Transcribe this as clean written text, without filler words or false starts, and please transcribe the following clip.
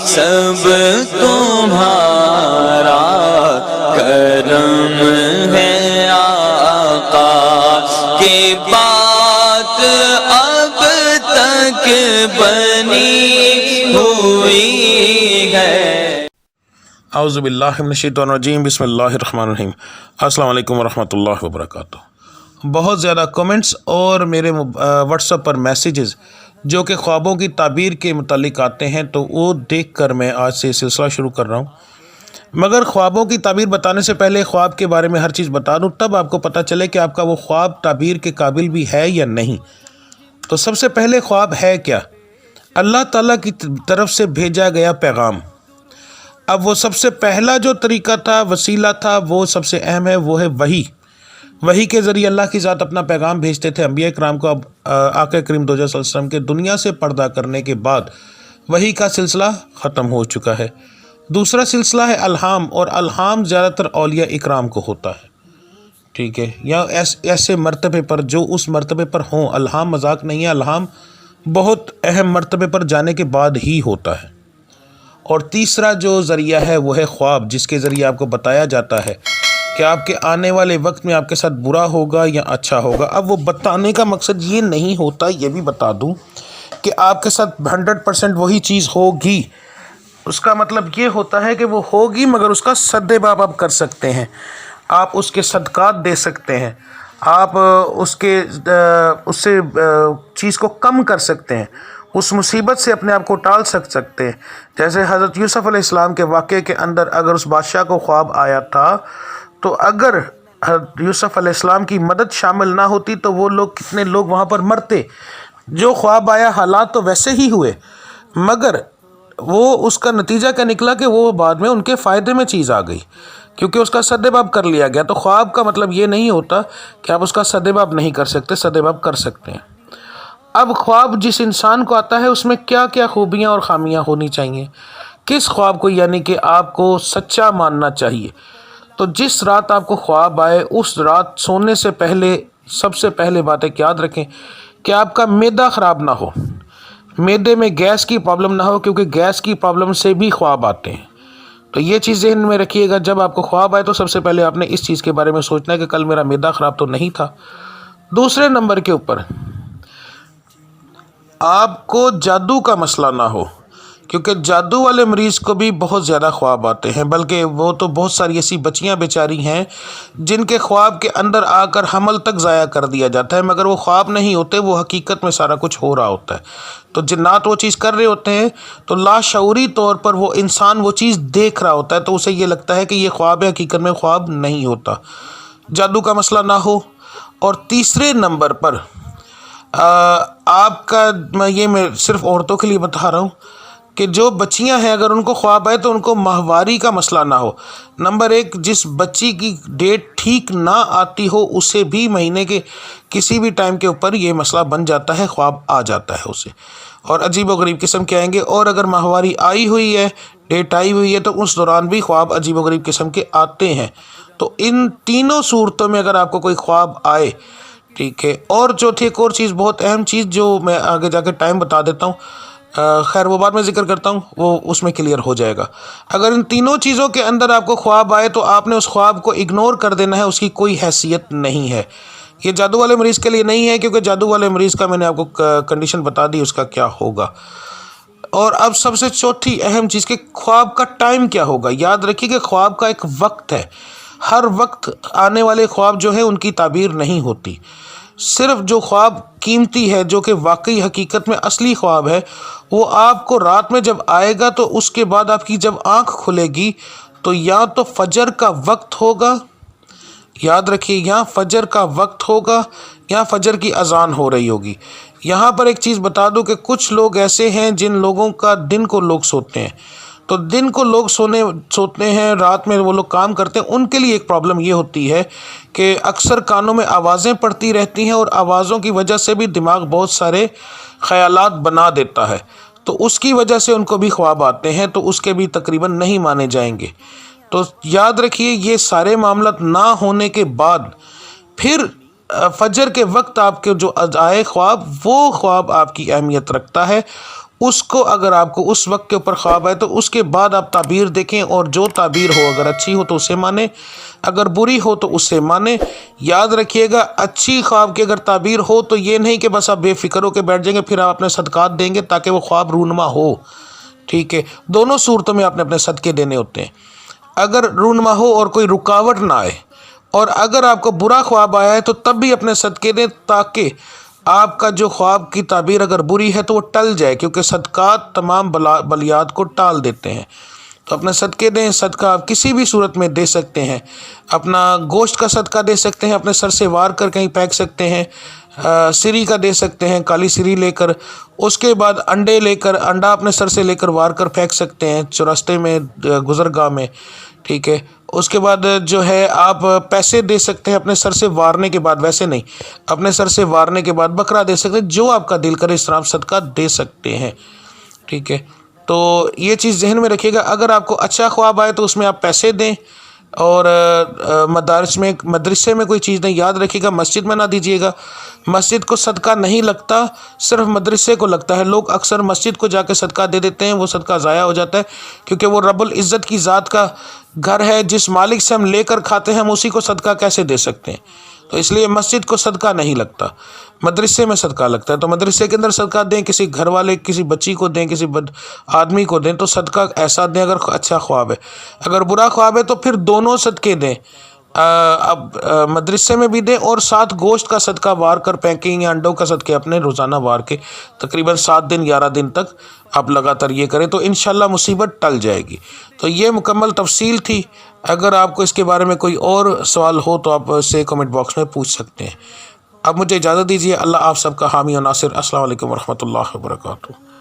سب تمہارا کرم ہے آقا کی بات اب تک بنی ہوئی ہے۔ اعوذ باللہ من الشیطان الرجیم، بسم اللہ الرحمن الرحیم۔ السلام علیکم ورحمۃ اللہ وبرکاتہ۔ بہت زیادہ کمنٹس اور میرے واٹس ایپ پر میسیجز جو کہ خوابوں کی تعبیر کے متعلق آتے ہیں، تو وہ دیکھ کر میں آج سے سلسلہ شروع کر رہا ہوں۔ مگر خوابوں کی تعبیر بتانے سے پہلے خواب کے بارے میں ہر چیز بتا دوں، تب آپ کو پتہ چلے کہ آپ کا وہ خواب تعبیر کے قابل بھی ہے یا نہیں۔ تو سب سے پہلے خواب ہے کیا؟ اللہ تعالیٰ کی طرف سے بھیجا گیا پیغام۔ اب وہ سب سے پہلا جو طریقہ تھا، وسیلہ تھا، وہ سب سے اہم ہے، وہ ہے وحی۔ وحی کے ذریعے اللہ کی ذات اپنا پیغام بھیجتے تھے انبیاء کرام کو۔ اب آقا کریم صلی اللہ علیہ وسلم کے دنیا سے پردہ کرنے کے بعد وحی کا سلسلہ ختم ہو چکا ہے۔ دوسرا سلسلہ ہے الہام، اور الہام زیادہ تر اولیاء اکرام کو ہوتا ہے، ٹھیک ہے، یا ایسے مرتبے پر جو اس مرتبے پر ہوں۔ الہام مذاق نہیں ہے، الہام بہت اہم مرتبے پر جانے کے بعد ہی ہوتا ہے۔ اور تیسرا جو ذریعہ ہے وہ ہے خواب، جس کے ذریعے آپ کو بتایا جاتا ہے کہ آپ کے آنے والے وقت میں آپ کے ساتھ برا ہوگا یا اچھا ہوگا۔ اب وہ بتانے کا مقصد یہ نہیں ہوتا، یہ بھی بتا دوں، کہ آپ کے ساتھ 100% وہی چیز ہوگی۔ اس کا مطلب یہ ہوتا ہے کہ وہ ہوگی، مگر اس کا سدباب آپ کر سکتے ہیں، آپ اس کے صدقات دے سکتے ہیں، آپ اس سے چیز کو کم کر سکتے ہیں، اس مصیبت سے اپنے آپ کو ٹال سکتے ہیں۔ جیسے حضرت یوسف علیہ السلام کے واقعے کے اندر اگر اس بادشاہ کو خواب آیا تھا، تو اگر حضرت یوسف علیہ السلام کی مدد شامل نہ ہوتی تو وہ لوگ کتنے لوگ وہاں پر مرتے۔ جو خواب آیا حالات تو ویسے ہی ہوئے، مگر وہ اس کا نتیجہ کیا نکلا کہ وہ بعد میں ان کے فائدے میں چیز آ گئی، کیونکہ اس کا سدباب کر لیا گیا۔ تو خواب کا مطلب یہ نہیں ہوتا کہ آپ اس کا سدباب نہیں کر سکتے، سدباب کر سکتے ہیں۔ اب خواب جس انسان کو آتا ہے اس میں کیا کیا خوبیاں اور خامیاں ہونی چاہیے، کس خواب کو یعنی کہ آپ کو سچا ماننا چاہیے۔ تو جس رات آپ کو خواب آئے، اس رات سونے سے پہلے سب سے پہلے بات ہے کہ یاد رکھیں کہ آپ کا معدہ خراب نہ ہو، معدے میں گیس کی پرابلم نہ ہو، کیونکہ گیس کی پرابلم سے بھی خواب آتے ہیں۔ تو یہ چیز ذہن میں رکھیے گا، جب آپ کو خواب آئے تو سب سے پہلے آپ نے اس چیز کے بارے میں سوچنا ہے کہ کل میرا معدہ خراب تو نہیں تھا۔ دوسرے نمبر کے اوپر آپ کو جادو کا مسئلہ نہ ہو، کیونکہ جادو والے مریض کو بھی بہت زیادہ خواب آتے ہیں، بلکہ وہ تو بہت ساری ایسی بچیاں بیچاری ہیں جن کے خواب کے اندر آ کر حمل تک ضائع کر دیا جاتا ہے، مگر وہ خواب نہیں ہوتے، وہ حقیقت میں سارا کچھ ہو رہا ہوتا ہے۔ تو جنات وہ چیز کر رہے ہوتے ہیں، تو لاشعوری طور پر وہ انسان وہ چیز دیکھ رہا ہوتا ہے، تو اسے یہ لگتا ہے کہ یہ خواب ہے، حقیقت میں خواب نہیں ہوتا۔ جادو کا مسئلہ نہ ہو۔ اور تیسرے نمبر پر آپ کا، میں صرف عورتوں کے لیے بتا رہا ہوں کہ جو بچیاں ہیں اگر ان کو خواب آئے تو ان کو ماہواری کا مسئلہ نہ ہو۔ نمبر 1، جس بچی کی ڈیٹ ٹھیک نہ آتی ہو اسے بھی مہینے کے کسی بھی ٹائم کے اوپر یہ مسئلہ بن جاتا ہے، خواب آ جاتا ہے اسے، اور عجیب و غریب قسم کے آئیں گے۔ اور اگر ماہواری آئی ہوئی ہے، ڈیٹ آئی ہوئی ہے، تو اس دوران بھی خواب عجیب و غریب قسم کے آتے ہیں۔ تو ان تینوں صورتوں میں اگر آپ کو کوئی خواب آئے، ٹھیک ہے۔ اور چوتھی ایک اور چیز، بہت اہم چیز، جو میں آگے جا کے ٹائم بتا دیتا ہوں، خیر وہ بعد میں ذکر کرتا ہوں، وہ اس میں کلیئر ہو جائے گا۔ اگر ان تینوں چیزوں کے اندر آپ کو خواب آئے تو آپ نے اس خواب کو اگنور کر دینا ہے، اس کی کوئی حیثیت نہیں ہے۔ یہ جادو والے مریض کے لیے نہیں ہے، کیونکہ جادو والے مریض کا میں نے آپ کو کنڈیشن بتا دی اس کا کیا ہوگا۔ اور اب سب سے چوتھی اہم چیز کہ خواب کا ٹائم کیا ہوگا۔ یاد رکھیے کہ خواب کا ایک وقت ہے، ہر وقت آنے والے خواب جو ہیں ان کی تعبیر نہیں ہوتی۔ صرف جو خواب قیمتی ہے، جو کہ واقعی حقیقت میں اصلی خواب ہے، وہ آپ کو رات میں جب آئے گا تو اس کے بعد آپ کی جب آنکھ کھلے گی تو یا تو فجر کا وقت ہوگا، یاد رکھیے یہاں فجر کا وقت ہوگا، یا فجر کی اذان ہو رہی ہوگی۔ یہاں پر ایک چیز بتا دوں کہ کچھ لوگ ایسے ہیں جن لوگوں کا دن کو لوگ سوتے ہیں، تو دن کو لوگ سوتے ہیں، رات میں وہ لوگ کام کرتے ہیں، ان کے لیے ایک پرابلم یہ ہوتی ہے کہ اکثر کانوں میں آوازیں پڑتی رہتی ہیں، اور آوازوں کی وجہ سے بھی دماغ بہت سارے خیالات بنا دیتا ہے، تو اس کی وجہ سے ان کو بھی خواب آتے ہیں، تو اس کے بھی تقریباً نہیں مانے جائیں گے۔ تو یاد رکھیے یہ سارے معاملات نہ ہونے کے بعد پھر فجر کے وقت آپ کے جو آئے خواب، وہ خواب آپ کی اہمیت رکھتا ہے، اس کو اگر آپ کو اس وقت کے اوپر خواب آئے تو اس کے بعد آپ تعبیر دیکھیں، اور جو تعبیر ہو اگر اچھی ہو تو اسے مانیں، اگر بری ہو تو اسے مانیں۔ یاد رکھیے گا اچھی خواب کی اگر تعبیر ہو تو یہ نہیں کہ بس آپ بے فکر ہو کے بیٹھ جائیں گے، پھر آپ اپنے صدقات دیں گے تاکہ وہ خواب رونما ہو، ٹھیک ہے۔ دونوں صورتوں میں آپ نے اپنے صدقے دینے ہوتے ہیں، اگر رونما ہو اور کوئی رکاوٹ نہ آئے، اور اگر آپ کو برا خواب آیا ہے تو تب بھی اپنے صدقے دیں تاکہ آپ کا جو خواب کی تعبیر اگر بری ہے تو وہ ٹل جائے، کیونکہ صدقات تمام بلیات کو ٹال دیتے ہیں۔ تو اپنے صدقے دیں، صدقہ آپ کسی بھی صورت میں دے سکتے ہیں، اپنا گوشت کا صدقہ دے سکتے ہیں، اپنے سر سے وار کر کہیں پھینک سکتے ہیں، سری کا دے سکتے ہیں، کالی سری لے کر، اس کے بعد انڈے لے کر، انڈا اپنے سر سے لے کر وار کر پھینک سکتے ہیں چورستے میں، گزرگاہ میں، ٹھیک ہے۔ اس کے بعد جو ہے آپ پیسے دے سکتے ہیں اپنے سر سے وارنے کے بعد، ویسے نہیں، اپنے سر سے وارنے کے بعد بکرا دے سکتے ہیں، جو آپ کا دل کرے اس طرح آپ صدقہ دے سکتے ہیں، ٹھیک ہے۔ تو یہ چیز ذہن میں رکھیے گا، اگر آپ کو اچھا خواب آئے تو اس میں آپ پیسے دیں، اور مدرسے میں کوئی چیز نہیں، یاد رکھیے گا مسجد میں نہ دیجیے گا، مسجد کو صدقہ نہیں لگتا، صرف مدرسے کو لگتا ہے۔ لوگ اکثر مسجد کو جا کے صدقہ دے دیتے ہیں، وہ صدقہ ضائع ہو جاتا ہے، کیونکہ وہ رب العزت کی ذات کا گھر ہے، جس مالک سے ہم لے کر کھاتے ہیں ہم اسی کو صدقہ کیسے دے سکتے ہیں؟ تو اس لیے مسجد کو صدقہ نہیں لگتا، مدرسے میں صدقہ لگتا ہے۔ تو مدرسے کے اندر صدقہ دیں، کسی گھر والے کسی بچی کو دیں، کسی آدمی کو دیں، تو صدقہ ایسا دیں اگر اچھا خواب ہے۔ اگر برا خواب ہے تو پھر دونوں صدقے دیں، اب مدرسے میں بھی دیں اور ساتھ گوشت کا صدقہ وار کر پینکنگ یا انڈوں کا صدقے اپنے روزانہ وار کے تقریباً 7 دن 11 دن تک آپ لگاتار یہ کریں تو انشاءاللہ مصیبت ٹل جائے گی۔ تو یہ مکمل تفصیل تھی، اگر آپ کو اس کے بارے میں کوئی اور سوال ہو تو آپ سے کمنٹ باکس میں پوچھ سکتے ہیں۔ اب مجھے اجازت دیجیے، اللہ آپ سب کا حامی و ناصر۔ السلام علیکم ورحمۃ اللہ وبرکاتہ۔